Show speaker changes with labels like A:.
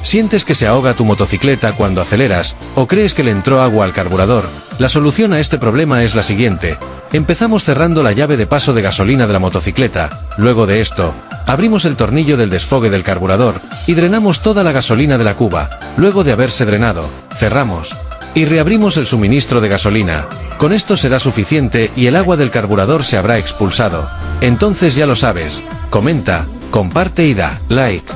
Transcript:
A: ¿Sientes que se ahoga tu motocicleta cuando aceleras, o crees que le entró agua al carburador? La solución a este problema es la siguiente. Empezamos cerrando la llave de paso de gasolina de la motocicleta. Luego de esto, abrimos el tornillo del desfogue del carburador, y drenamos toda la gasolina de la cuba. Luego de haberse drenado, cerramos y reabrimos el suministro de gasolina. Con esto será suficiente y el agua del carburador se habrá expulsado. Entonces ya lo sabes. Comenta, comparte y da like.